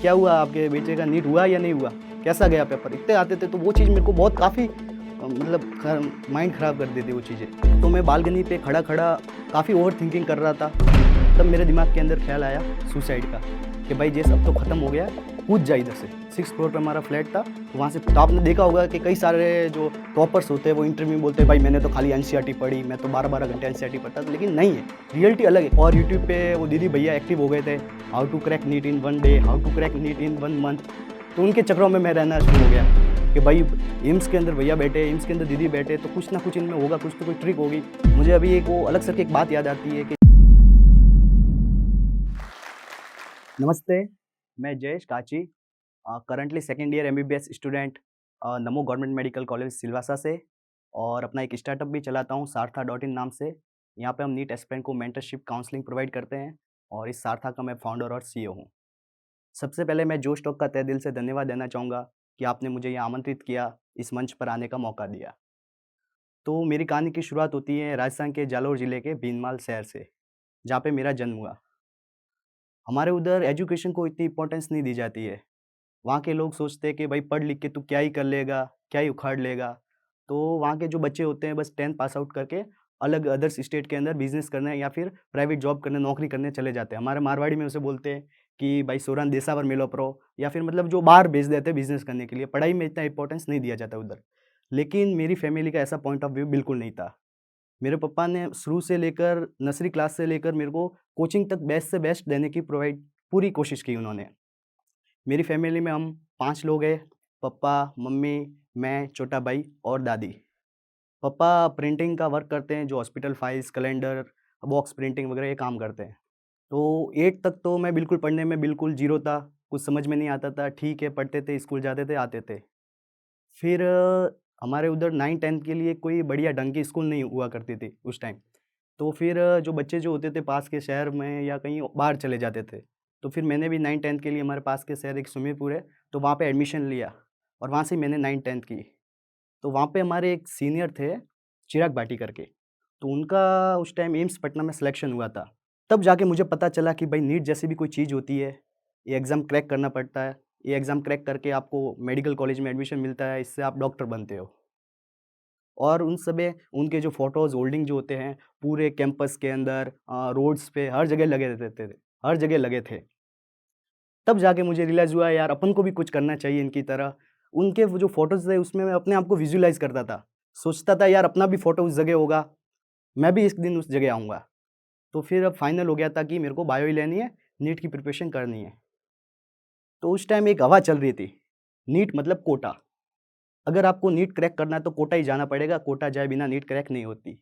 क्या हुआ, आपके बेटे का नीट हुआ या नहीं हुआ, कैसा गया पेपर, इतने आते थे। तो वो चीज़ मेरे को बहुत काफ़ी मतलब माइंड ख़राब कर देती वो चीज़ें। तो मैं बालकनी पे खड़ा खड़ा काफ़ी ओवर थिंकिंग कर रहा था। तब मेरे दिमाग के अंदर ख्याल आया सुसाइड का, कि भाई जैसे अब तो ख़त्म हो गया, कूद जा इधर से। 6th फ्लोर पे हमारा फ्लैट था, तो वहाँ से तो आपने देखा होगा कि कई सारे जो टॉपर्स होते हैं वो इंटरव्यू में बोलते हैं भाई मैंने तो खाली एनसीईआरटी पढ़ी, मैं तो 12-12 घंटे एनसीईआरटी पढ़ता था। लेकिन नहीं है, रियलिटी अलग है। और यूट्यूब पे वो दीदी भैया एक्टिव हो गए थे, how to crack NEET in 1 day, how to crack NEET in 1 month. तो उनके चक्रों में मैं रहना शुरू हो गया कि भाई एम्स के अंदर भैया बैठे, एम्स के अंदर दीदी बैठे, तो कुछ ना कुछ इनमें होगा, कुछ तो कोई ट्रिक होगी। मुझे अभी एक वो अलग से एक बात याद आती है कि नमस्ते, मैं जयेश काची, currently second year MBBS student, नमो गवर्नमेंट मेडिकल कॉलेज सिलवासा से, और अपना एक स्टार्टअप भी चलाता हूँ सारथा डॉट इन नाम से। यहाँ पे हम नीट एस्पिरेंट को मेंटरशिप काउंसलिंग प्रोवाइड करते हैं, और इस सारथा का मैं फाउंडर और सीईओ हूँ। सबसे पहले मैं जोश टॉक का तहे दिल से धन्यवाद देना चाहूँगा कि आपने मुझे यहाँ आमंत्रित किया, इस मंच पर आने का मौका दिया। तो मेरी कहानी की शुरुआत होती है राजस्थान के जालौर ज़िले के भीनमाल शहर से, जहाँ पे मेरा जन्म हुआ। हमारे उधर एजुकेशन को इतनी इम्पोर्टेंस नहीं दी जाती है। वहाँ के लोग सोचते हैं कि भाई पढ़ लिख के तू क्या ही कर लेगा, क्या ही उखाड़ लेगा। तो वहाँ के जो बच्चे होते हैं बस 10th पास आउट करके अलग अदर्स स्टेट के अंदर बिज़नेस करने या फिर प्राइवेट जॉब करने, नौकरी करने चले जाते हैं। हमारे मारवाड़ी में उसे बोलते हैं कि भाई सोरान देसावर मिलो प्रो, या फिर मतलब जो बाहर भेज देते हैं बिज़नेस करने के लिए। पढ़ाई में इतना इंपॉर्टेंस नहीं दिया जाता उधर। लेकिन मेरी फैमिली का ऐसा पॉइंट ऑफ व्यू बिल्कुल नहीं था। मेरे पापा ने शुरू से लेकर नर्सरी क्लास से लेकर मेरे को कोचिंग तक बेस्ट से बेस्ट देने की प्रोवाइड पूरी कोशिश की उन्होंने। मेरी फैमिली में हम 5 लोग हैं, पापा, मम्मी, मैं, छोटा भाई और दादी। पापा प्रिंटिंग का वर्क करते हैं, जो hospital files, calendar, box printing वगैरह ये काम करते हैं। तो 8 तक तो मैं बिल्कुल पढ़ने में बिल्कुल ज़ीरो था, कुछ समझ में नहीं आता था, ठीक है पढ़ते थे, स्कूल जाते थे, आते थे। फिर हमारे उधर 9-10 के लिए कोई बढ़िया ढंग की स्कूल नहीं हुआ करती थी उस टाइम। तो फिर जो बच्चे जो होते थे पास के शहर में या कहीं बाहर चले जाते थे। तो फिर मैंने भी 9-10 के लिए हमारे पास के शहर एक सुमेरपुर है, तो वहाँ पे एडमिशन लिया, और वहाँ से मैंने 9-10 की। तो वहाँ पे हमारे एक सीनियर थे, चिराग भाटी करके, तो उनका उस टाइम एम्स पटना में सिलेक्शन हुआ था। तब जाके मुझे पता चला कि भाई नीट जैसी भी कोई चीज़ होती है, ये एग्ज़ाम क्रैक करना पड़ता है। ये एग्ज़ाम क्रैक करके आपको मेडिकल कॉलेज में एडमिशन मिलता है, इससे आप डॉक्टर बनते हो। और उन समय उनके जो फ़ोटोज़ होल्डिंग जो होते हैं, पूरे कैंपस के अंदर रोड्स पे हर जगह लगे रहते थे, हर जगह लगे थे। तब जाके मुझे रियलाइज़ हुआ यार अपन को भी कुछ करना चाहिए इनकी तरह। उनके वो जो फ़ोटोज़ थे उसमें मैं अपने आप को विज़ुअलाइज़ करता था। सोचता था यार अपना भी फ़ोटो उस जगह होगा, मैं भी एक दिन उस जगह आऊँगा। तो फिर अब फाइनल हो गया था कि मेरे को बायो ही लेनी है, नीट की प्रिपरेशन करनी है। तो उस टाइम एक हवा चल रही थी, नीट मतलब कोटा। अगर आपको नीट क्रैक करना है तो कोटा ही जाना पड़ेगा, कोटा जाए बिना नीट क्रैक नहीं होती।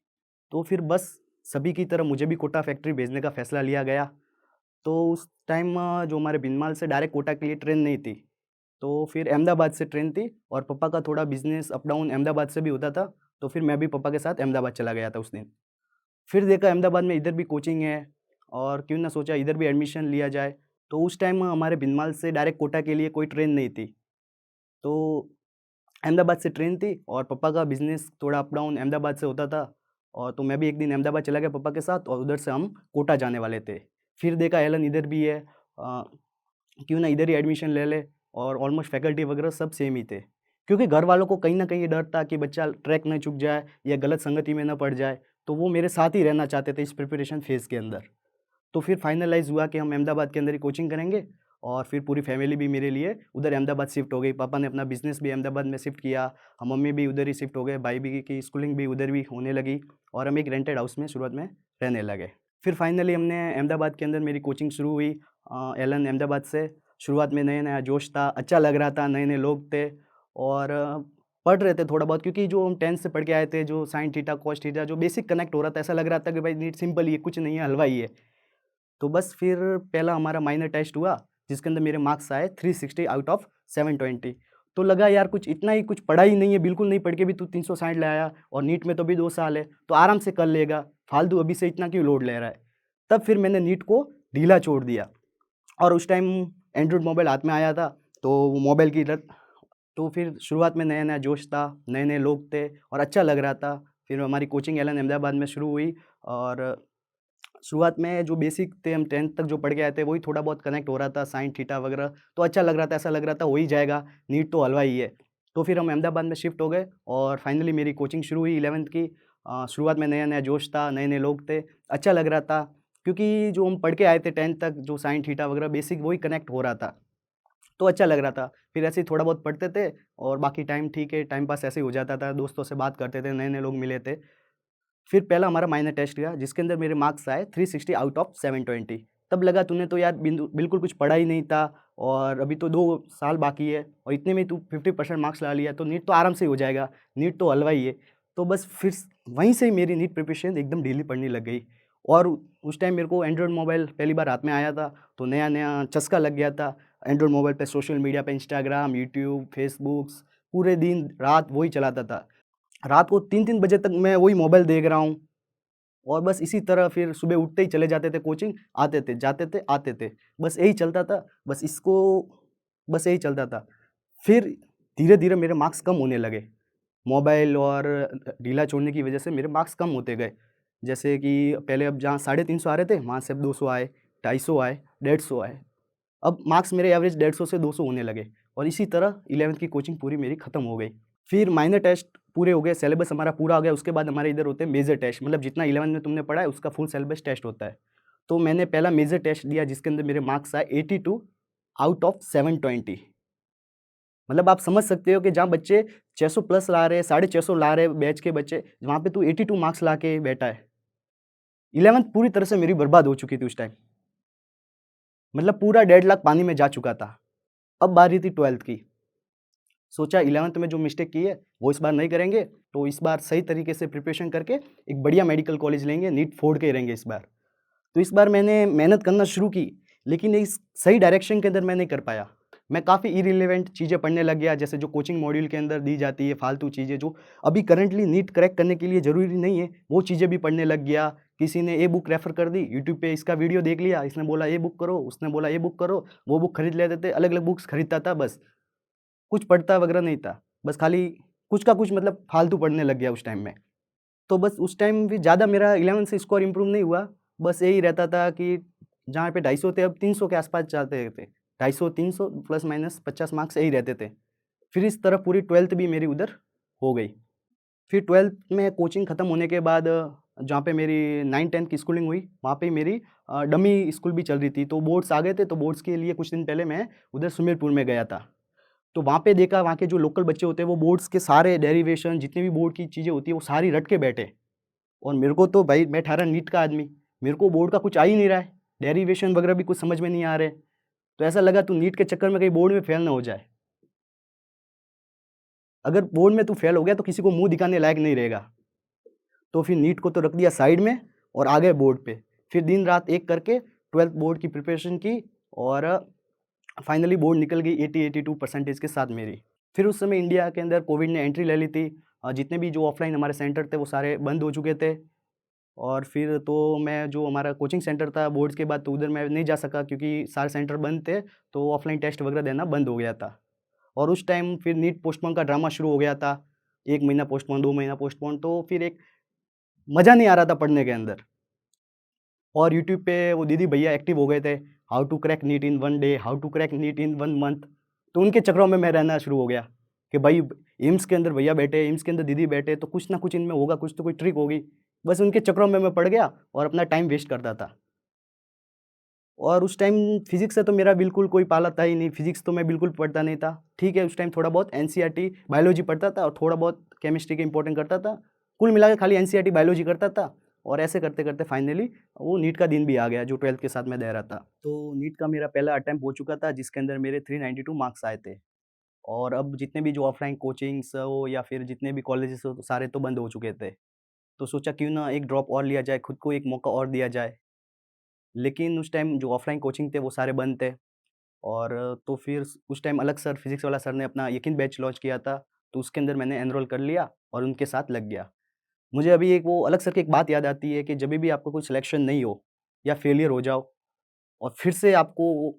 तो फिर बस सभी की तरह मुझे भी कोटा फैक्ट्री भेजने का फ़ैसला लिया गया। तो उस टाइम जो हमारे भिनमाल से डायरेक्ट कोटा के लिए ट्रेन नहीं थी, तो फिर अहमदाबाद से ट्रेन थी, और पापा का थोड़ा बिज़नेस अप डाउन अहमदाबाद से भी होता था, तो फिर मैं भी पापा के साथ अहमदाबाद चला गया था उस दिन। फिर देखा अहमदाबाद में इधर भी कोचिंग है, और क्यों ना सोचा इधर भी एडमिशन लिया जाए। तो उस टाइम हमारे भिनमाल से डायरेक्ट कोटा के लिए कोई ट्रेन नहीं थी। तो अहमदाबाद से ट्रेन थी, और पापा का बिज़नेस थोड़ा अप डाउन अहमदाबाद से होता था, और तो मैं भी एक दिन अहमदाबाद चला गया पापा के साथ, और उधर से हम कोटा जाने वाले थे। फिर देखा एलन इधर भी है, क्यों ना इधर ही एडमिशन ले ले, और ऑलमोस्ट फैकल्टी वगैरह सब सेम ही थे। क्योंकि घर वालों को कहीं न कहीं ये डर था कि बच्चा ट्रैक ना चूक जाए या गलत संगति में ना पड़ जाए, तो वो मेरे साथ ही रहना चाहते थे इस प्रिपरेशन फ़ेज़ के अंदर। तो फिर फाइनलाइज़ हुआ कि हम अहमदाबाद के अंदर ही कोचिंग करेंगे, और फिर पूरी फैमिली भी मेरे लिए उधर अहमदाबाद शिफ्ट हो गई। पापा ने अपना बिज़नेस भी अहमदाबाद में शिफ्ट किया, हम मम्मी भी उधर ही शिफ्ट हो गए, भाई भी की स्कूलिंग भी उधर भी होने लगी, और हम एक रेंटेड हाउस में शुरुआत में रहने लगे। फिर फाइनली हमने अहमदाबाद के अंदर मेरी कोचिंग शुरू हुई, एलन अहमदाबाद से। शुरुआत में नया-नया जोश था, अच्छा लग रहा था, नए-नए लोग थे, और पढ़ रहे थे थोड़ा बहुत, क्योंकि जो हम 10th से पढ़ के आए थे, जो साइन थीटा, कॉस थीटा जो बेसिक कनेक्ट हो रहा था, ऐसा लग रहा था कि भाई नीट सिंपल ही है, कुछ नहीं है, हलवा ही है। तो बस फिर पहला हमारा माइनर टेस्ट हुआ, जिसके अंदर मेरे मार्क्स आए 360 आउट ऑफ 720। तो लगा यार कुछ इतना ही, कुछ पढ़ा ही नहीं है, बिल्कुल नहीं पढ़ के भी तू 360 ले आया, और नीट में तो अभी 2 साल है, तो आराम से कर लेगा, फालतू अभी से इतना क्यों लोड ले रहा है। तब फिर मैंने नीट को ढीला छोड़ दिया, और उस टाइम एंड्रॉइड मोबाइल हाथ में आया था, तो वो मोबाइल की लत। तो फिर शुरुआत में नया-नया जोश था, नए-नए लोग थे, और अच्छा लग रहा था। फिर हमारी कोचिंग एलन अहमदाबाद में शुरू हुई, और शुरुआत में जो बेसिक थे हम 10th तक जो पढ़ के आए थे वही थोड़ा बहुत कनेक्ट हो रहा था, साइन थीटा वगैरह, तो अच्छा लग रहा था, ऐसा लग रहा था हो ही जाएगा, नीट तो हलवा ही है। तो फिर हम अहमदाबाद में शिफ्ट हो गए और फाइनली मेरी कोचिंग शुरू हुई 11th की। शुरुआत में नया-नया जोश था, नए-नए लोग थे, अच्छा लग रहा था क्योंकि जो हम पढ़ के आए थे 10th तक जो साइन थीटा वगैरह बेसिक वही कनेक्ट हो रहा था, तो अच्छा लग रहा था। फिर ऐसे ही थोड़ा बहुत पढ़ते थे और बाकी टाइम ठीक है, टाइम पास ऐसे ही हो जाता था, दोस्तों से बात करते थे, नए-नए लोग मिले थे। फिर पहला हमारा माइनर टेस्ट गया जिसके अंदर मेरे मार्क्स आए 360 आउट ऑफ 720। तब लगा तूने तो यार बिल्कुल कुछ पढ़ा ही नहीं था और अभी तो 2 साल बाकी है और इतने में तू 50% मार्क्स ला लिया तो नीट तो आराम से ही हो जाएगा, नीट तो हलवा ही है। तो बस फिर वहीं से ही मेरी नीट प्रिपरेशन एकदम ढीली पड़ने लग गई और उस टाइम मेरे को एंड्रॉयड मोबाइल पहली बार हाथ में आया था, तो नया-नया चस्का लग गया था। एंड्रॉयड मोबाइल पे सोशल मीडिया पे इंस्टाग्राम, यूट्यूब, फेसबुक्स पूरे दिन रात वही चलाता था। रात को 3-3 बजे तक मैं वही मोबाइल देख रहा हूँ और बस इसी तरह फिर सुबह उठते ही चले जाते थे कोचिंग, आते थे, जाते थे, आते थे। बस यही चलता था, बस यही चलता था। फिर धीरे-धीरे मेरे मार्क्स कम होने लगे। मोबाइल और ढीला छोड़ने की वजह से मेरे मार्क्स कम होते गए। जैसे कि पहले अब जहाँ 350 आ रहे थे, वहाँ से अब 200 आए, 250 आए, 150 आए। अब मार्क्स मेरे एवरेज 150 से 200 होने लगे और इसी तरह 11th की कोचिंग पूरी मेरी खत्म हो गई। फिर माइनर टेस्ट पूरे हो गए, सिलेबस हमारा पूरा हो गया, उसके बाद हमारे इधर होते हैं मेजर टेस्ट, मतलब जितना 11th में तुमने पढ़ा है उसका फुल सिलेबस टेस्ट होता है। तो मैंने पहला मेजर टेस्ट दिया जिसके अंदर मेरे मार्क्स आए 82 आउट ऑफ 720। मतलब आप समझ सकते हो कि जहाँ बच्चे 600 प्लस ला रहे हैं, 650 ला रहे हैं बैच के बच्चे, वहाँ पे तू 82 मार्क्स ला के बैठा है। 11th पूरी तरह से मेरी बर्बाद हो चुकी थी उस टाइम। मतलब पूरा 1.5 लाख पानी में जा चुका था। अब बारी थी 12th की। सोचा 11th में जो मिस्टेक की है वो इस बार नहीं करेंगे, तो इस बार सही तरीके से प्रिपरेशन करके एक बढ़िया मेडिकल कॉलेज लेंगे, नीट फोड़ के ही रहेंगे इस बार। तो इस बार मैंने मेहनत करना शुरू की, लेकिन इस सही डायरेक्शन के अंदर मैं नहीं कर पाया। मैं काफ़ी इर्रिलेवेंट चीज़ें पढ़ने लग गया, जैसे जो कोचिंग मॉड्यूल के अंदर दी जाती है फालतू चीज़ें जो अभी करंटली नीट क्रैक करने के लिए ज़रूरी नहीं है, वो चीज़ें भी पढ़ने लग गया। किसी ने ये बुक रेफ़र कर दी, यूट्यूब पे इसका वीडियो देख लिया, इसने बोला ये बुक करो, उसने बोला ये बुक करो, वो बुक खरीद लेते थे, अलग-अलग बुक्स खरीदता था बस। कुछ पढ़ता वगैरह नहीं था, बस खाली कुछ का कुछ मतलब फालतू पढ़ने लग गया उस टाइम में। तो बस उस टाइम भी ज़्यादा मेरा 11 से स्कोर इम्प्रूव नहीं हुआ, बस यही रहता था कि जहाँ पे 250 थे अब 300 के आस-पास जाते थे। 250 300 प्लस माइनस 50 मार्क्स यही रहते थे। फिर इस तरह पूरी 12th भी मेरी उधर हो गई। फिर 12th में कोचिंग खत्म होने के बाद जहाँ पे मेरी 9-10 की स्कूलिंग हुई, वहाँ पे मेरी डमी स्कूल भी चल रही थी, तो बोर्ड्स आ गए थे, तो बोर्ड्स के लिए कुछ दिन पहले मैं उधर सुमेरपुर में गया था। तो वहाँ पे देखा वहाँ के जो लोकल बच्चे होते हैं वो बोर्ड्स के सारे डेरिवेशन जितनी भी बोर्ड की चीज़ें होती है वो सारी रट के बैठे और मेरे को तो भाई मैं ठहरा नीट का आदमी, मेरे को बोर्ड का कुछ आ ही नहीं रहा है, डेरिवेशन वगैरह भी कुछ समझ में नहीं आ रहे। तो ऐसा लगा तू नीट के चक्कर में कहीं बोर्ड में फेल ना हो जाए। अगर बोर्ड में तू फेल हो गया तो किसी को मुँह दिखाने लायक नहीं रहेगा। तो फिर नीट को तो रख दिया साइड में और आ गए बोर्ड पे। फिर दिन रात एक करके 12th बोर्ड की प्रिपरेशन की और फाइनली बोर्ड निकल गई 80-82 परसेंटेज के साथ मेरी। फिर उस समय इंडिया के अंदर कोविड ने एंट्री ले ली थी। जितने भी जो ऑफलाइन हमारे सेंटर थे वो सारे बंद हो चुके थे और फिर तो मैं जो हमारा कोचिंग सेंटर था बोर्ड्स के बाद तो उधर मैं नहीं जा सका क्योंकि सारे सेंटर बंद थे, तो ऑफलाइन टेस्ट वगैरह देना बंद हो गया था। और उस टाइम फिर नीट पोस्टपोन का ड्रामा शुरू हो गया था। 1 महीना पोस्टपोन, 2 महीना पोस्टपोन, तो फिर एक मज़ा नहीं आ रहा था पढ़ने के अंदर। और यूट्यूब पे वो दीदी भैया एक्टिव हो गए थे, how to crack NEET in 1 day, how to crack NEET in 1 month. तो उनके चक्करों में मैं रहना शुरू हो गया कि भाई एम्स के अंदर भैया बैठे, एम्स के अंदर दीदी बैठे, तो कुछ ना कुछ इनमें होगा, कुछ तो कोई ट्रिक होगी। बस उनके चक्करों में मैं पड़ गया और अपना टाइम वेस्ट करता था। और उस टाइम फिज़िक्स से तो मेरा बिल्कुल कोई पाला था ही नहीं, फिज़िक्स तो मैं बिल्कुल पढ़ता नहीं था। ठीक है, उस टाइम थोड़ा बहुत एनसीईआरटी, बायोलॉजी पढ़ता था और थोड़ा बहुत केमिस्ट्री के इम्पोर्टेंट करता था। कुल मिला के खाली एनसीईआरटी, बायोलॉजी करता था और ऐसे करते-करते फाइनली वो नीट का दिन भी आ गया जो 12th के साथ मैं दे रहा था। तो नीट का मेरा पहला अटेम्प्ट हो चुका था जिसके अंदर मेरे 392 मार्क्स आए थे और अब जितने भी जो ऑफलाइन कोचिंग्स हो या फिर जितने भी कॉलेजेस हो, तो सारे तो बंद हो चुके थे। तो सोचा क्यों ना एक ड्रॉप और लिया जाए, खुद को एक मौका और दिया जाए। लेकिन उस टाइम जो ऑफलाइन कोचिंग थे वो सारे बंद थे और तो फिर उस टाइम अलग सर फिज़िक्स वाला सर ने अपना यकीन बैच लॉन्च किया था, तो उसके अंदर मैंने एनरोल कर लिया और उनके साथ लग गया। मुझे अभी एक वो अलग सर की एक बात याद आती है कि जभी भी आपको कोई सिलेक्शन नहीं हो या फेलियर हो जाओ और फिर से आपको वो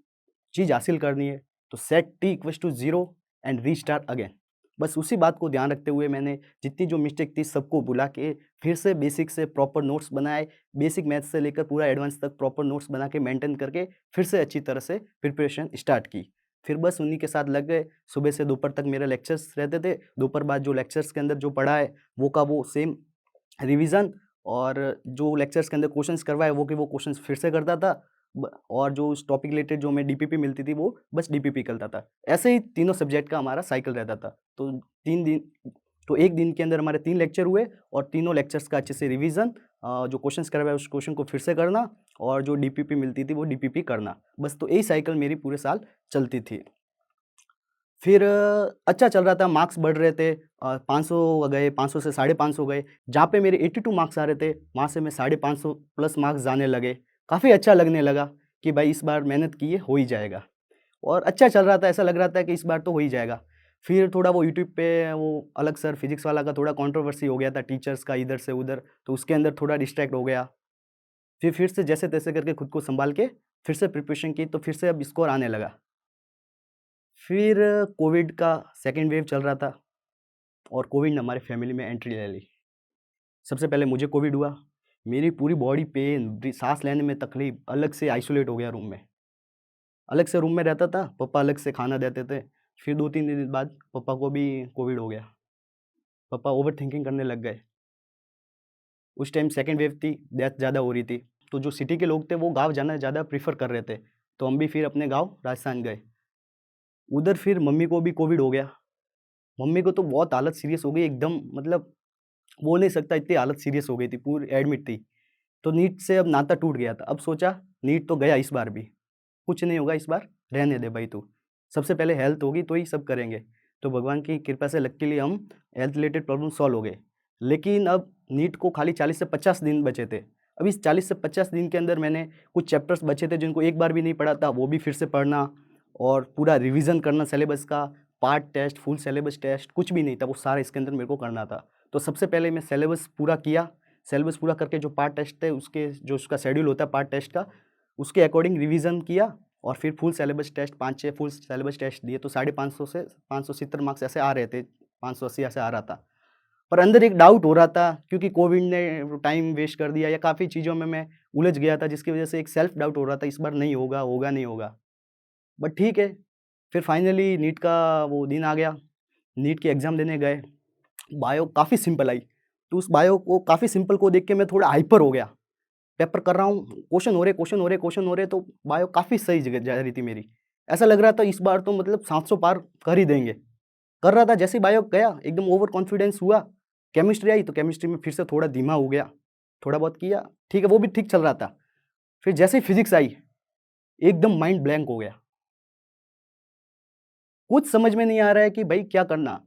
चीज़ हासिल करनी है, तो set T equals to 0 and restart again. बस उसी बात को ध्यान रखते हुए मैंने जितनी जो मिस्टेक थी सबको भुला के फिर से बेसिक से प्रॉपर नोट्स बनाए, बेसिक मैथ्स से लेकर पूरा एडवांस तक प्रॉपर नोट्स बना के मेंटेन करके फिर से अच्छी तरह से प्रिपरेशन स्टार्ट की। फिर बस उन्हीं के साथ लग गए, सुबह से दोपहर तक मेरे लेक्चर्स रहते थे, दोपहर बाद जो लेक्चर्स के अंदर जो पढ़ा है वो का वो सेम रिवीजन, और जो लेक्चर्स के अंदर क्वेश्चंस करवाए वो के वो क्वेश्चंस फिर से करता था। और जो उस टॉपिक रिलेटेड जो मैं डीपीपी मिलती थी वो बस डीपीपी करता था। ऐसे ही तीनों सब्जेक्ट का हमारा साइकिल रहता था। तो 3 दिन, तो 1 दिन के अंदर हमारे 3 लेक्चर हुए और तीनों लेक्चर्स का अच्छे से रिवीजन, जो क्वेश्चंस करवाए उस क्वेश्चन को फिर से करना और जो डीपीपी मिलती थी वो डीपीपी करना। बस तो यही साइकिल मेरी पूरे साल चलती थी। फिर अच्छा चल रहा था, मार्क्स बढ़ रहे थे, 500 गए, 500 से 550 गए। जहाँ पे मेरे 82 मार्क्स आ रहे थे, वहाँ से मैं 550 प्लस मार्क्स जाने लगे। काफ़ी अच्छा लगने लगा कि भाई इस बार मेहनत की है, हो ही जाएगा। और अच्छा चल रहा था, ऐसा लग रहा था कि इस बार तो हो ही जाएगा। फिर थोड़ा वो यूट्यूब पे वो अलग सर फिज़िक्स वाला का थोड़ा कंट्रोवर्सी हो गया था टीचर्स का इधर से उधर, तो उसके अंदर थोड़ा डिस्ट्रैक्ट हो गया। फिर से जैसे-तैसे करके खुद को सँभाल के फिर से प्रिपरेशन की, तो फिर से अब स्कोर आने लगा। फिर कोविड का सेकंड वेव चल रहा था और कोविड ने हमारे फैमिली में एंट्री ले ली। सबसे पहले मुझे कोविड हुआ, मेरी पूरी बॉडी पेन, साँस लेने में तकलीफ़, अलग से आइसोलेट हो गया रूम में। अलग से रूम में रहता था, पापा अलग से खाना देते थे। फिर 2-3 दिन बाद पापा को भी कोविड हो गया। पापा ओवरथिंकिंग करने लग गए। उस टाइम सेकंड वेव थी, डेथ ज़्यादा हो रही थी। तो जो सिटी के लोग थे वो गाँव जाना ज़्यादा प्रेफ़र कर रहे थे। तो हम भी फिर अपने गाँव राजस्थान गए। उधर फिर मम्मी को भी कोविड हो गया। मम्मी को तो बहुत हालत सीरियस हो गई एकदम, मतलब बोल नहीं सकता इतनी हालत सीरियस हो गई थी, पूरी एडमिट थी। तो नीट से अब नाता टूट गया था। अब सोचा नीट तो गया इस बार भी, कुछ नहीं होगा इस बार, रहने दे भाई तू। सबसे पहले हेल्थ होगी तो ही सब करेंगे। तो भगवान की कृपा से लकीली हम हेल्थ रिलेटेड प्रॉब्लम सॉल्व हो गए। लेकिन अब नीट को खाली 40 से 50 दिन बचे थे। अब इस 40 से 50 दिन के अंदर मैंने कुछ चैप्टर्स बचे थे जिनको एक बार भी नहीं पढ़ा था, वो भी फिर से पढ़ना और पूरा रिवीजन करना सिलेबस का, part test, full syllabus test कुछ भी नहीं था, वो सारा इसके अंदर मेरे को करना था। तो सबसे पहले मैं सिलेबस पूरा किया, सिलेबस पूरा करके जो पार्ट टेस्ट थे उसके जो उसका शेड्यूल होता है पार्ट टेस्ट का, उसके अकॉर्डिंग रिवीजन किया और फिर full syllabus test 5-6 full syllabus test दिए, तो 550 से 570 मार्क्स ऐसे आ रहे थे, 580 ऐसे आ रहा था। पर अंदर एक डाउट हो रहा था क्योंकि कोविड ने टाइम वेस्ट कर दिया या काफ़ी चीज़ों में मैं उलझ गया था, जिसकी वजह से एक सेल्फ डाउट हो रहा था इस बार नहीं होगा, होगा नहीं होगा। बट ठीक है, फिर फाइनली नीट का वो दिन आ गया, नीट की एग्ज़ाम देने गए, बायो काफ़ी सिंपल आई, तो उस बायो को काफ़ी सिंपल को देख के मैं थोड़ा हाइपर हो गया। पेपर कर रहा हूँ, क्वेश्चन हो रहे, क्वेश्चन हो रहे, क्वेश्चन हो रहे, तो बायो काफ़ी सही जगह जा रही थी मेरी। ऐसा लग रहा था इस बार तो मतलब 700 पार कर ही देंगे। कर रहा था, जैसे ही बायो गया एकदम ओवर कॉन्फिडेंस हुआ। केमिस्ट्री आई तो केमिस्ट्री में फिर से थोड़ा धीमा हो गया, थोड़ा बहुत किया, ठीक है वो भी ठीक चल रहा था। फिर जैसे ही फिज़िक्स आई, एकदम माइंड ब्लैंक हो गया। कुछ समझ में नहीं आ रहा है कि भाई क्या करना?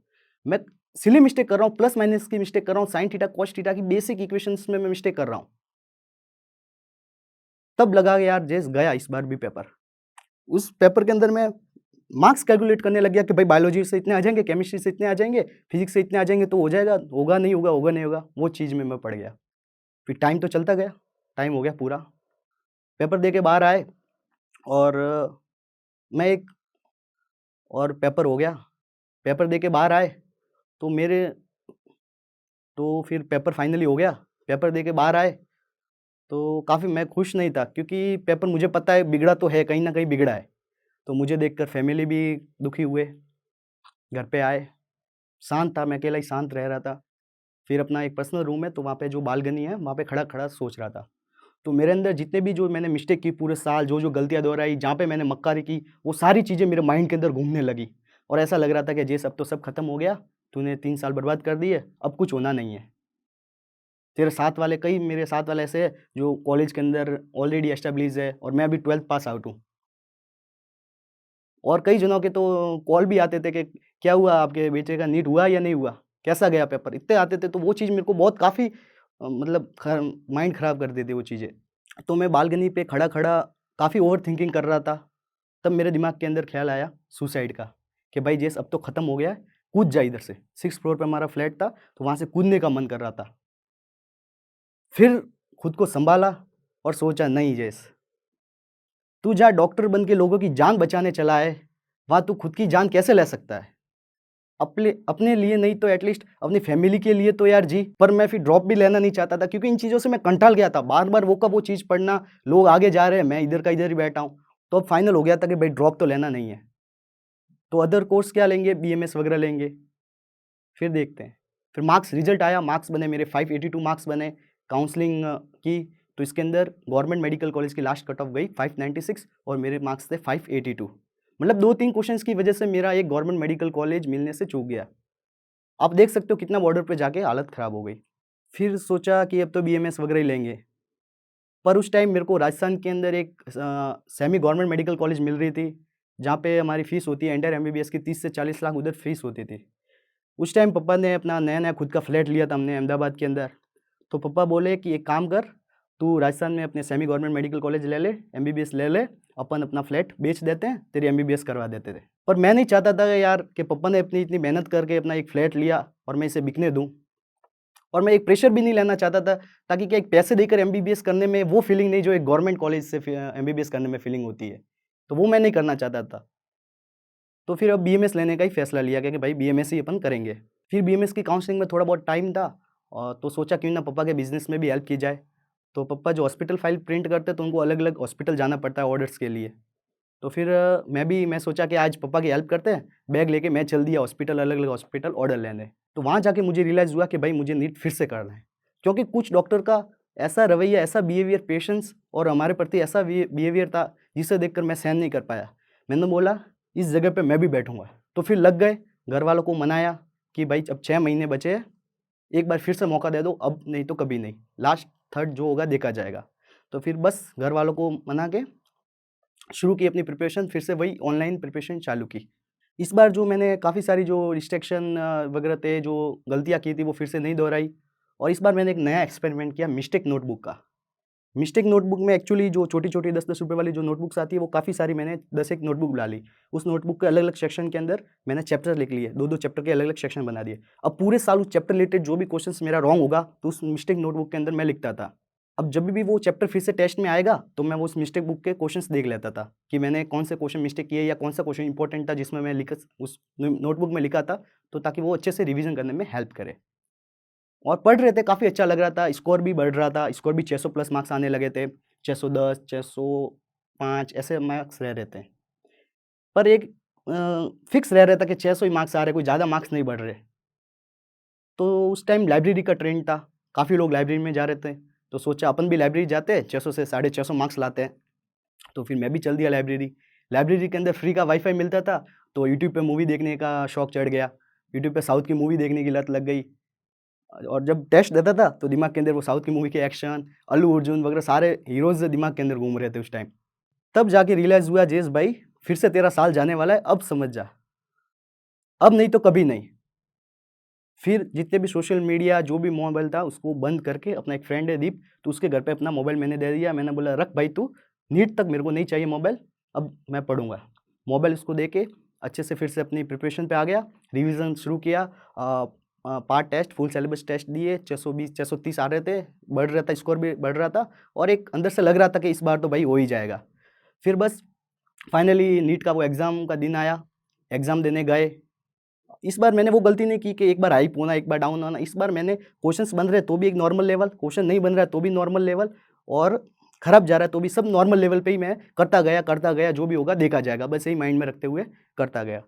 मैं सिली मिस्टेक कर रहा हूँ, प्लस माइनस की मिस्टेक कर रहा हूँ, साइन थीटा, कॉस थीटा की बेसिक इक्वेशंस में मैं मिस्टेक कर रहा हूँ। तब लगा कि यार जेस गया इस बार भी पेपर। उस पेपर के अंदर मैं मार्क्स कैलकुलेट करने लग गया कि भाई बायोलॉजी से इतने आ जाएँगे, केमिस्ट्री से इतने आ जाएँगे, फिज़िक्स से इतने आ जाएँगे तो हो जाएगा, होगा नहीं होगा, होगा नहीं होगा, वो चीज़ में मैं पड़ गया। फिर टाइम तो चलता गया, टाइम हो गया पूरा, पेपर दे के बाहर आए और मैं एक और पेपर हो गया, पेपर दे के बाहर आए, तो मेरे तो फिर पेपर फाइनली हो गया, पेपर दे के बाहर आए, तो काफ़ी मैं खुश नहीं था क्योंकि पेपर मुझे पता है बिगड़ा तो है, कहीं न कहीं बिगड़ा है। तो मुझे देखकर फैमिली भी दुखी हुए, घर पे आए, शांत था, मैं अकेला ही शांत रह रहा था। फिर अपना एक पर्सनल रूम है, तो वहाँ पे जो बालकनी है, वहाँ पे खड़ा-खड़ा सोच रहा था। तो मेरे अंदर जितने भी जो मैंने मिस्टेक की पूरे साल, जो-जो गलतियाँ दोहराई, जहाँ पे मैंने मक्कारी की, वो सारी चीज़ें मेरे माइंड के अंदर घूमने लगी और ऐसा लग रहा था कि जेस अब तो सब खत्म हो गया, तूने 3 साल बर्बाद कर दिए, अब कुछ होना नहीं है। तेरे साथ वाले कई मेरे साथ वाले ऐसे हैं, जो कॉलेज के अंदर ऑलरेडी एस्टेब्लिश है और मैं अभी 12th पास आउट हूँ। और कई जनों के तो कॉल भी आते थे कि क्या हुआ आपके बेटे का नीट हुआ या नहीं हुआ? कैसा गया पेपर? इतने आते थे तो वो चीज़ मेरे को बहुत काफ़ी मतलब ख माइंड ख़राब कर देती वो चीज़ें। तो मैं बालकनी पे खड़ा-खड़ा काफ़ी ओवरथिंकिंग कर रहा था। तब मेरे दिमाग के अंदर ख़्याल आया सुसाइड का, कि भाई जेस अब तो ख़त्म हो गया है, कूद जा इधर से। 6th फ्लोर पे हमारा फ्लैट था, तो वहाँ से कूदने का मन कर रहा था। फिर खुद को सँभाला और सोचा नहीं जेस, तू जहाँ डॉक्टर बन के लोगों की जान बचाने चला है, वहाँ तू खुद की जान कैसे ले सकता है? अपने अपने लिए नहीं तो एटलीस्ट अपनी फैमिली के लिए तो यार जी। पर मैं फिर ड्रॉप भी लेना नहीं चाहता था क्योंकि इन चीज़ों से मैं कंटाल गया था, बार-बार वो का वो चीज़ पढ़ना, लोग आगे जा रहे हैं, मैं इधर का इधर ही बैठा हूँ। तो अब फाइनल हो गया था कि भाई ड्रॉप तो लेना नहीं है। तो अदर कोर्स क्या लेंगे, बीएमएस वगैरह लेंगे, फिर देखते हैं। फिर मार्क्स रिजल्ट आया, मार्क्स बने मेरे 582 मार्क्स बने, काउंसलिंग की, तो इसके अंदर गवर्नमेंट मेडिकल कॉलेज की लास्ट कट ऑफ गई 596 और मेरे मार्क्स थे 582। मतलब 2-3 क्वेश्चंस की वजह से मेरा एक गवर्नमेंट मेडिकल कॉलेज मिलने से चूक गया। आप देख सकते हो कितना बॉर्डर पे जाके हालत ख़राब हो गई। फिर सोचा कि अब तो बीएमएस वगैरह ही लेंगे, पर उस टाइम मेरे को राजस्थान के अंदर एक सेमी गवर्नमेंट मेडिकल कॉलेज मिल रही थी, जहाँ पे हमारी फ़ीस होती है एंटायर एमबीबीएस की 30 से 40 लाख उधर फ़ीस होती थी। उस टाइम पापा ने अपना नया-नया खुद का फ्लैट लिया था हमने अहमदाबाद के अंदर। तो पापा बोले कि एक काम कर, तू राजस्थान में अपने सेमी गवर्नमेंट मेडिकल कॉलेज ले ले, एमबीबीएस ले ले, अपन अपना फ्लैट बेच देते हैं, तेरी एमबीबीएस करवा देते थे। पर मैं नहीं चाहता था यार कि पापा ने अपनी इतनी मेहनत करके अपना एक फ्लैट लिया और मैं इसे बिकने दूँ। और मैं एक प्रेशर भी नहीं लेना चाहता था, ताकि क्या एक पैसे देकर एमबीबीएस करने में वो फीलिंग नहीं जो एक गवर्नमेंट कॉलेज से एमबीबीएस करने में फीलिंग होती है। तो वो मैं नहीं करना चाहता था। तो फिर अब बीएमएस लेने का ही फैसला लिया गया कि भाई बीएमएस ही अपन करेंगे। फिर बीएमएस की काउंसलिंग में थोड़ा बहुत टाइम था और तो सोचा क्यों ना पापा के बिज़नेस में भी हेल्प की जाए। तो पापा जो हॉस्पिटल फाइल प्रिंट करते हैं तो उनको अलग-अलग हॉस्पिटल जाना पड़ता है ऑर्डर्स के लिए। तो फिर मैं सोचा कि आज पापा की हेल्प करते हैं, बैग लेके मैं चल दिया हॉस्पिटल, अलग-अलग हॉस्पिटल ऑर्डर लेने। तो वहाँ जाके मुझे रियलाइज़ हुआ कि भाई मुझे नीट फिर से करना है। क्योंकि कुछ डॉक्टर का ऐसा रवैया, ऐसा बिहेवियर पेशेंट्स और हमारे प्रति ऐसा बिहेवियर था, जिसे देखकर मैं सहन नहीं कर पाया। मैंने बोला इस जगह पे मैं भी बैठूँगा। तो फिर लग गए, घरवालों को मनाया कि भाई अब 6 महीने बचे हैं, एक बार फिर से मौका दे दो, अब नहीं तो कभी नहीं। लास्ट थर्ड जो होगा देखा जाएगा। तो फिर बस घरवालों को मना के शुरू की अपनी प्रिपरेशन, फिर से वही ऑनलाइन प्रिपरेशन चालू की। इस बार जो मैंने काफ़ी सारी जो रिस्ट्रिक्शन वगैरह थे, जो गलतियाँ की थी, वो फिर से नहीं दोहराई और इस बार मैंने एक नया एक्सपेरिमेंट किया मिस्टेक नोटबुक का। मिस्टेक नोटबुक में एक्चुअली जो छोटी-छोटी 10-10 रुपए वाली जो नोटबुक्स आती है, वो काफ़ी सारी मैंने 10 एक नोटबुक डाली। उस नोटबुक के अलग-अलग सेक्शन के अंदर मैंने चैप्टर लिख लिए, 2-2 चैप्टर के अलग-अलग सेक्शन बना दिए। अब पूरे साल उस चैप्टर रिलेटेड जो भी क्वेश्चंस मेरा रॉन्ग होगा, तो उस मिस्टेक नोटबुक के अंदर मैं लिखता था। अब जब भी वो चैप्टर फिर से टेस्ट में आएगा, तो मैं वो उस मिस्टेक बुक के क्वेश्चंस देख लेता था कि मैंने कौन से क्वेश्चन मिस्टेक किए या कौन सा क्वेश्चन इंपॉर्टेंट था जिसमें मैं लिख उस नोटबुक में लिखा था, तो ताकि वो अच्छे से रिवीजन करने में हेल्प करे। और पढ़ रहे थे, काफ़ी अच्छा लग रहा था, स्कोर भी बढ़ रहा था, स्कोर भी 600 प्लस मार्क्स आने लगे थे, 610, 605 ऐसे मार्क्स रह रहे थे। पर एक फिक्स रह रहा था कि 600 ही मार्क्स आ रहे, कोई ज़्यादा मार्क्स नहीं बढ़ रहे। तो उस टाइम लाइब्रेरी का ट्रेंड था, काफ़ी लोग लाइब्रेरी में जा रहे थे, तो सोचा अपन भी लाइब्रेरी जाते, 600 से 650 मार्क्स लाते हैं। तो फिर मैं भी चल दिया लाइब्रेरी। लाइब्रेरी के अंदर फ्री का वाईफ़ाई मिलता था, तो यूट्यूब पे मूवी देखने का शौक चढ़ गया। यूट्यूब पे साउथ की मूवी देखने की लत लग गई। और जब टेस्ट देता था, तो दिमाग के अंदर वो साउथ की मूवी के एक्शन, अल्लू अर्जुन वगैरह सारे हीरोज़ दिमाग के अंदर घूम रहे थे उस टाइम। तब जाके रियलाइज़ हुआ, जेस भाई फिर से तेरा साल जाने वाला है, अब समझ जा। अब नहीं तो कभी नहीं। फिर जितने भी सोशल मीडिया, जो भी मोबाइल था, उसको बंद करके अपना एक फ्रेंड है दीप, तो उसके घर पे अपना मोबाइल मैंने दे दिया। मैंने बोला रख भाई तू, नीट तक मेरे को नहीं चाहिए मोबाइल, अब मैं पढ़ूँगा। मोबाइल उसको दे के अच्छे से फिर से अपनी प्रिपरेशन पे आ गया, रिवीज़न शुरू किया। Part test, full syllabus test दिए, 620 630 आ रहे थे, बढ़ रहा था, स्कोर भी बढ़ रहा था और एक अंदर से लग रहा था कि इस बार तो भाई हो ही जाएगा। फिर बस फाइनली नीट का वो एग्ज़ाम का दिन आया, एग्ज़ाम देने गए। इस बार मैंने वो गलती नहीं की कि एक बार हाइप होना, एक बार डाउन होना। इस बार मैंने क्वेश्चंस बन रहे तो भी एक नॉर्मल लेवल, क्वेश्चन नहीं बन रहा है तो भी नॉर्मल लेवल और खराब जा रहा है तो भी सब नॉर्मल लेवल पे ही मैं करता गया, जो भी होगा देखा जाएगा, बस यही माइंड में रखते हुए करता गया।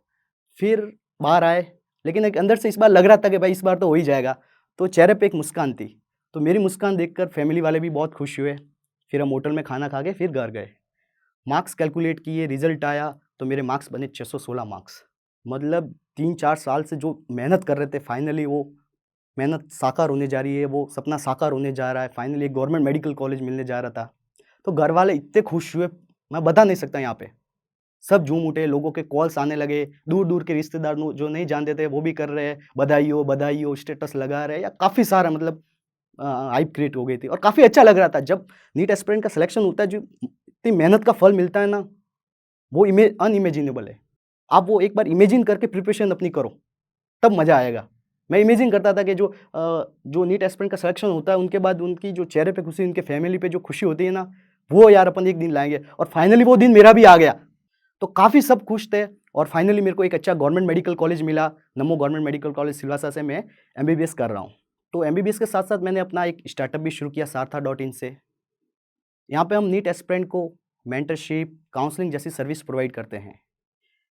फिर बाहर आए, लेकिन एक अंदर से इस बार लग रहा था कि भाई इस बार तो हो ही जाएगा, तो चेहरे पे एक मुस्कान थी। तो मेरी मुस्कान देखकर फैमिली वाले भी बहुत खुश हुए। फिर हम होटल में खाना खा के फिर घर गए। मार्क्स कैलकुलेट किए, रिज़ल्ट आया, तो मेरे मार्क्स बने 616 मार्क्स। मतलब 3-4 साल से जो मेहनत कर रहे थे, फाइनली वो मेहनत साकार होने जा रही है, वो सपना साकार होने जा रहा है। फाइनली एक गवर्नमेंट मेडिकल कॉलेज मिलने जा रहा था। तो घर वाले इतने खुश हुए, मैं बता नहीं सकता यहाँ पे। सब झूम उठे, लोगों के कॉल्स आने लगे, दूर-दूर के रिश्तेदार जो नहीं जानते थे वो भी कर रहे हैं, बधाई हो, स्टेटस लगा रहे हैं, या काफ़ी सारा मतलब हाइप क्रिएट हो गई थी और काफ़ी अच्छा लग रहा था। जब नीट एस्पिरेंट का सिलेक्शन होता है, जो इतनी मेहनत का फल मिलता है ना, वो अनइमेजिनेबल है। आप वो एक बार इमेजिन करके प्रिपरेशन अपनी करो, तब मज़ा आएगा। मैं इमेजिन करता था कि जो नीट एस्पिरेंट का सिलेक्शन होता है, उनके बाद उनकी जो चेहरे पे खुशी, उनके फैमिली पे जो खुशी होती है ना, वो यार अपन एक दिन लाएँगे और फाइनली वो दिन मेरा भी आ गया। तो काफ़ी सब खुश थे और फाइनली मेरे को एक अच्छा गवर्नमेंट मेडिकल कॉलेज मिला, नमो गवर्नमेंट मेडिकल कॉलेज सिलवासा से मैं एमबीबीएस कर रहा हूँ। तो एमबीबीएस के साथ-साथ मैंने अपना एक स्टार्टअप भी शुरू किया सारथा.इन से। यहाँ पे हम नीट एस्पिरेंट को मेंटरशिप, काउंसलिंग जैसी सर्विस प्रोवाइड करते हैं।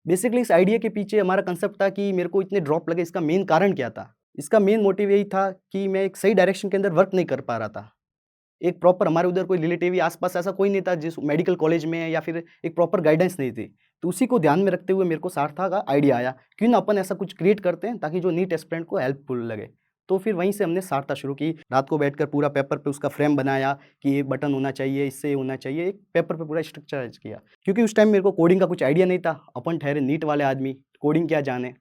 बेसिकली इस आइडिया के पीछे हमारा कंसेप्ट था कि मेरे को इतने ड्रॉप लगे, इसका मेन कारण क्या था? इसका मेन मोटिव यही था कि मैं एक सही डायरेक्शन के अंदर वर्क नहीं कर पा रहा था। एक प्रॉपर हमारे उधर कोई रिलेटिव या आस-पास ऐसा कोई नहीं था जिस मेडिकल कॉलेज में है या फिर एक प्रॉपर गाइडेंस नहीं थी। तो उसी को ध्यान में रखते हुए मेरे को सारथा का आइडिया आया, क्यों ना अपन ऐसा कुछ क्रिएट करते हैं ताकि जो नीट एस्पिरेंट को हेल्पफुल लगे। तो फिर वहीं से हमने सारथा शुरू की। रात को बैठकर पूरा पेपर पे उसका फ्रेम बनाया कि ये बटन होना चाहिए, इससे ये होना चाहिए, एक पेपर पे पूरा स्ट्रक्चराइज़ किया। क्योंकि उस टाइम मेरे को कोडिंग का कुछ आइडिया नहीं था, अपन ठहरे नीट वाले आदमी, कोडिंग क्या जाने।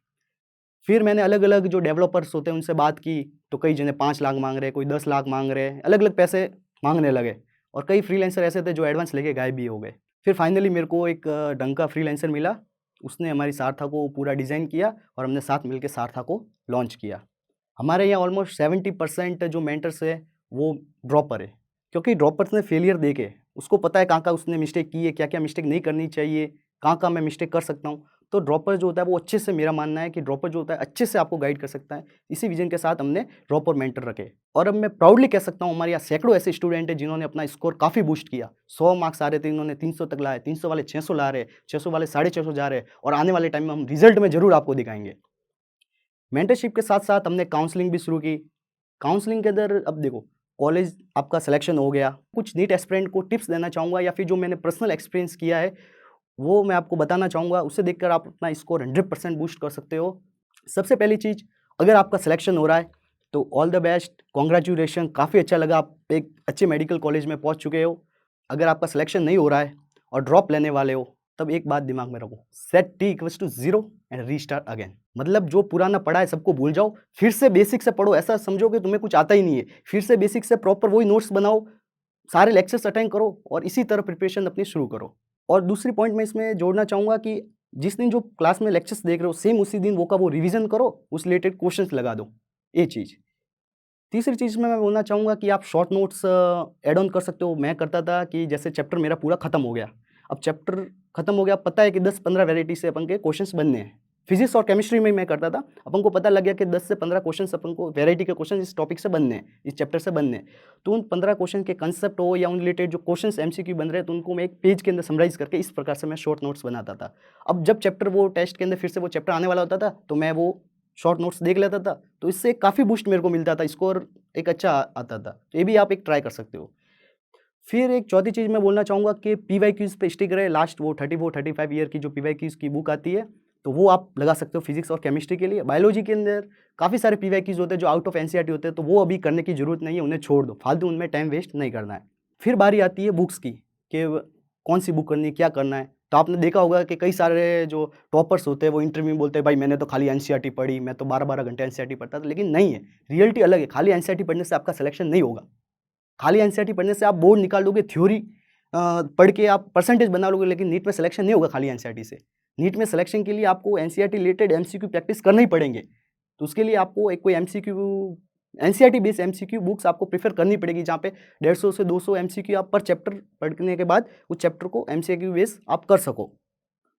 फिर मैंने अलग-अलग जो डेवलपर्स होते हैं उनसे बात की, तो कई जने 5 लाख माँग रहे हैं, कोई 10 लाख माँग रहे हैं, अलग-अलग पैसे माँगने लगे और कई फ्रीलांसर ऐसे थे जो एडवांस लेके गायब भी हो गए। फिर फाइनली मेरे को एक ढंग का फ्रीलांसर मिला, उसने हमारी सारथा को पूरा डिज़ाइन किया और हमने साथ मिलके सारथा को लॉन्च किया। हमारे यहाँ ऑलमोस्ट 70% जो मेंटर्स है, वो ड्रॉपर है, क्योंकि ड्रॉपर्स ने फेलियर देखे, उसको पता है कहाँ-कहाँ उसने मिस्टेक की है, क्या-क्या मिस्टेक नहीं करनी चाहिए, कहाँ-कहाँ मैं मिस्टेक कर सकता हूँ। तो ड्रॉपर जो होता है वो अच्छे से, मेरा मानना है कि ड्रॉपर जो होता है अच्छे से आपको गाइड कर सकता है। इसी विज़न के साथ हमने ड्रॉपर मेंटर रखे और अब मैं प्राउडली कह सकता हूँ हमारे यहाँ सैकड़ों ऐसे स्टूडेंट हैं जिन्होंने अपना स्कोर काफ़ी बूस्ट किया। 100 मार्क्स आ रहे थे, इन्होंने 300 तक लाए, 300 वाले 600 ला रहे, 600 वाले 650 जा रहे और आने वाले टाइम में हम रिज़ल्ट में ज़रूर आपको दिखाएँगे। मेंटरशिप के साथ-साथ हमने काउंसलिंग भी शुरू की। काउंसलिंग के अंदर अब देखो, कॉलेज आपका सिलेक्शन हो गया, कुछ नीट एस्पिरेंट को टिप्स देना चाहूँगा या फिर जो मैंने पर्सनल एक्सपीरियंस किया है, वो मैं आपको बताना चाहूँगा, उसे देखकर आप अपना स्कोर 100% बूस्ट कर सकते हो। सबसे पहली चीज़, अगर आपका सिलेक्शन हो रहा है, तो ऑल द बेस्ट, कांग्रेचुलेशन, काफ़ी अच्छा लगा आप एक अच्छे मेडिकल कॉलेज में पहुँच चुके हो। अगर आपका सिलेक्शन नहीं हो रहा है और ड्रॉप लेने वाले हो, तब एक बात दिमाग में रखो, set T equals to 0 and restart again. मतलब जो पुराना पढ़ा है सबको भूल जाओ, फिर से बेसिक से पढ़ो, ऐसा समझो कि तुम्हें कुछ आता ही नहीं है। फिर से बेसिक से प्रॉपर वही नोट्स बनाओ, सारे लेक्चर्स अटेंड करो और इसी तरह प्रिपरेशन अपनी शुरू करो। और दूसरी पॉइंट मैं इसमें जोड़ना चाहूँगा कि जिस दिन जो क्लास में लेक्चर्स देख रहे हो, सेम उसी दिन वो का वो रिवीजन करो, उस रिलेटेड क्वेश्चंस लगा दो, ये चीज़। तीसरी चीज़ में मैं बोलना चाहूँगा कि आप शॉर्ट नोट्स ऐड ऑन कर सकते हो। मैं करता था कि जैसे चैप्टर मेरा पूरा खत्म हो गया, अब चैप्टर खत्म हो गया, पता है कि 10-15 वैरायटी से अपन के क्वेश्चंस बनने हैं। फिजिक्स और केमिस्ट्री में मैं करता था, अपन को पता लग गया कि 10 से 15 क्वेश्चंस अपन को वैरायटी के क्वेश्चन इस टॉपिक से बनने हैं, इस चैप्टर से बनने हैं। तो उन 15 क्वेश्चन के कंसेप्ट हो या उन रिलेटेड जो क्वेश्चंस एमसीक्यू बन रहे हैं, तो उनको मैं एक पेज के अंदर समराइज़ करके इस प्रकार से मैं शॉर्ट नोट्स बनाता था। अब जब चैप्टर वो टेस्ट के अंदर फिर से वो चैप्टर आने वाला होता था, तो मैं वो शॉर्ट नोट्स देख लेता था, तो इससे काफ़ी बूस्ट मेरे को मिलता था, स्कोर एक अच्छा आता था। तो ये भी आप एक ट्राई कर सकते हो। फिर एक चौथी चीज़ मैं बोलना चाहूँगा कि पीवाईक्यूज़ पे स्टिक रहे। लास्ट वो 34-35 ईयर की जो पीवाईक्यूज़ की बुक आती है, तो वो आप लगा सकते हो फिजिक्स और केमिस्ट्री के लिए। बायोलॉजी के अंदर काफ़ी सारे पीवाईक्यूज़ होते हैं जो आउट ऑफ एनसीईआरटी होते हैं, तो वो अभी करने की ज़रूरत नहीं है, उन्हें छोड़ दो, फालतू उनमें टाइम वेस्ट नहीं करना है। फिर बारी आती है बुक्स की कि कौन सी बुक करनी है, क्या करना है। तो आपने देखा होगा कि कई सारे जो टॉपर्स होते हैं वो इंटरव्यू में बोलते हैं, भाई मैंने तो खाली एनसीईआरटी पढ़ी, मैं तो 12-12 घंटे एनसीईआरटी पढ़ता था, लेकिन नहीं है, रियलिटी अलग है। खाली एनसीईआरटी पढ़ने से आपका सिलेक्शन नहीं होगा। खाली एनसीईआरटी पढ़ने से आप बोर्ड निकाल लोगे, थ्योरी पढ़ के आप परसेंटेज बना लोगे, लेकिन नीट में सिलेक्शन नहीं होगा खाली एनसीईआरटी से। नीट में सिलेक्शन के लिए आपको एनसीईआरटी रिलेटेड एमसीक्यू प्रैक्टिस करने ही पड़ेंगे। तो उसके लिए आपको एक कोई MCQ, NCERT based MCQ books आपको प्रेफर करनी पड़ेगी, जहाँ पे 150 से 200 एमसीक्यू आप पर चैप्टर पढ़ने के बाद उस चैप्टर को एमसीक्यू बेस्ड आप कर सको।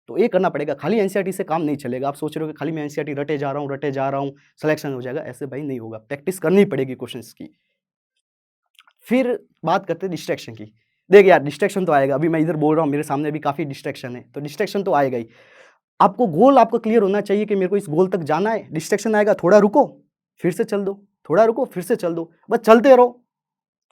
तो ये करना पड़ेगा, खाली एनसीईआरटी से काम नहीं चलेगा। आप सोच रहे हो कि खाली मैं एनसीईआरटी रटे जा रहा हूँ, सिलेक्शन हो जाएगा, ऐसे भाई नहीं होगा। प्रैक्टिस करनी पड़ेगी क्वेश्चंस की। फिर बात करते हैं डिस्ट्रैक्शन की। देख यार, डिस्ट्रैक्शन तो आएगा, अभी मैं इधर बोल रहा हूँ, मेरे सामने भी काफ़ी डिस्ट्रैक्शन है, तो डिस्ट्रैक्शन तो आएगा ही। आपको गोल आपका क्लियर होना चाहिए कि मेरे को इस गोल तक जाना है। डिस्ट्रैक्शन आएगा, थोड़ा रुको, फिर से चल दो, थोड़ा रुको, फिर से चल दो, बस चलते रहो,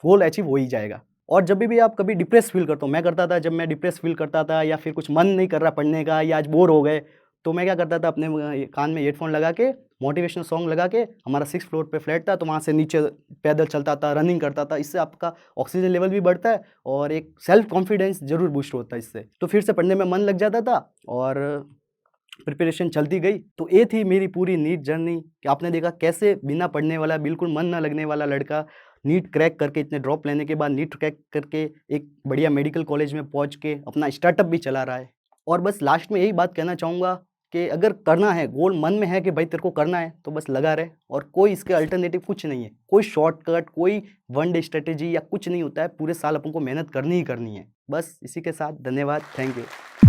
गोल अचीव हो ही जाएगा। और जब भी आप कभी डिप्रेस फील करते हो, मैं करता था, जब मैं डिप्रेस फील करता था या फिर कुछ मन नहीं कर रहा पढ़ने का या आज बोर हो गए, तो मैं क्या करता था, अपने कान में हेडफोन लगा के मोटिवेशनल सॉन्ग लगा के, हमारा 6th फ्लोर पे फ्लैट था, तो वहाँ से नीचे पैदल चलता था, रनिंग करता था। इससे आपका ऑक्सीजन लेवल भी बढ़ता है और एक सेल्फ कॉन्फिडेंस ज़रूर बूस्ट होता है इससे। तो फिर से पढ़ने में मन लग जाता था और प्रिपरेशन चलती गई। तो ये थी मेरी पूरी नीट जर्नी कि आपने देखा कैसे बिना पढ़ने वाला, बिल्कुल मन ना लगने वाला लड़का नीट क्रैक करके, इतने ड्रॉप लेने के बाद नीट क्रैक करके एक बढ़िया मेडिकल कॉलेज में पहुंच के अपना स्टार्टअप भी चला रहा है। और बस लास्ट में यही बात कहना चाहूँगा कि अगर करना है, गोल मन में है कि भाई तेरे को करना है, तो बस लगा रहे, और कोई इसके अल्टरनेटिव कुछ नहीं है। कोई शॉर्टकट, कोई वन डे स्ट्रेटेजी या कुछ नहीं होता है। पूरे साल अपन को मेहनत करनी ही करनी है। बस इसी के साथ धन्यवाद, थैंक यू।